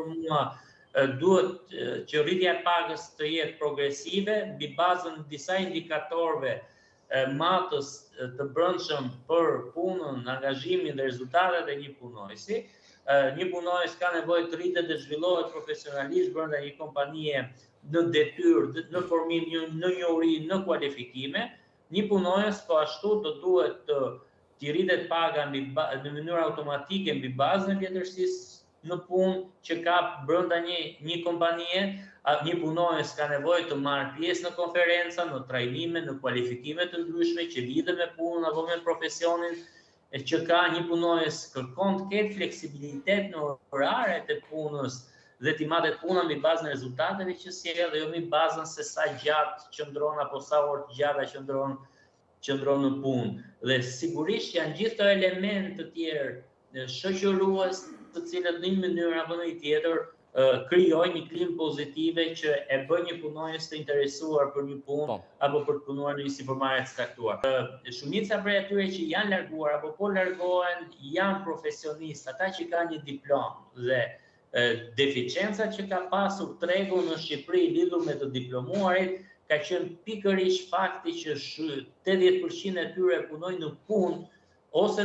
mua duhet që rritja e pagës të jetë progresive mbi bazën disa indikatorëve matës të brendshëm për punën, angazhimin dhe rezultatet e një punojësi. Një punojës ka nevojë të rritet dhe zhvillohet profesionalisht brenda një kompanie në detyrë, në formim, në njohuri, në kualifikime. Një punojës po ashtu do duhet të rritet paga në mënyrë automatike mbi bazën e vjetërsisë në punë që ka brenda një kompanie. Një punojës ka nevojë të marrë pjesë në konferenca, në trajnime, në kualifikime të ndryshme që lidhen me punën apo me profesionin që ka. Një punojës kërkon të ketë fleksibilitet në oraret e punës dhe t'i marrë puna mbi bazën e rezultateve që sjell dhe jo mbi bazën se sa gjatë qëndron apo sa orë të gjata qëndron në punë. Dhe sigurisht janë gjithë këto elementë të tjerë shoqërues të cilët në një mënyrë apo në një tjetër krijojnë një klimë pozitive që e bën një punojës të interesuar për një punë apo për të punuar në një sipërmarrje të caktuar. Shumica prej atyre që janë larguar apo po largohen janë profesionistë, ata që kanë një diplomë dhe deficiencat që ka pasur tregu në Shqipëri lidhur me të diplomuarit ka qenë pikërisht fakti që 80% e tyre punojnë në punë ose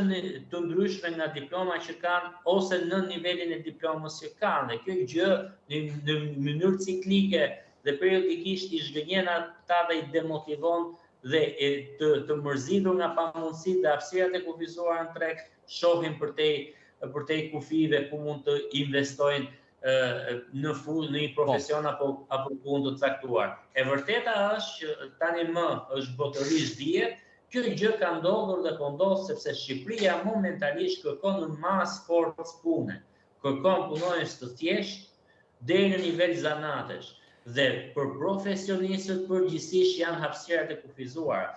të ndryshme nga diploma që kanë, ose në nivelin e diplomës që kanë. Dhe kjo gjë në mënyrë ciklike dhe periodikisht i zhgënjen ata dhe i demotivon dhe të mërzitur nga pamundësitë dhe hapësirat e kufizuara në treg, shohin përtej kufive ku mund të investojnë në një profesion apo punë të caktuar. E vërteta është që tani më është botërisht dihet. Kjo gjë ka ndodhur dhe po ndodh sepse Shqipëria momentalisht kërkon në masë forcë pune. Kërkon punojës të thjeshtë deri në nivel zanatesh. Dhe për profesionistët përgjithsisht janë hapësirat e kufizuara.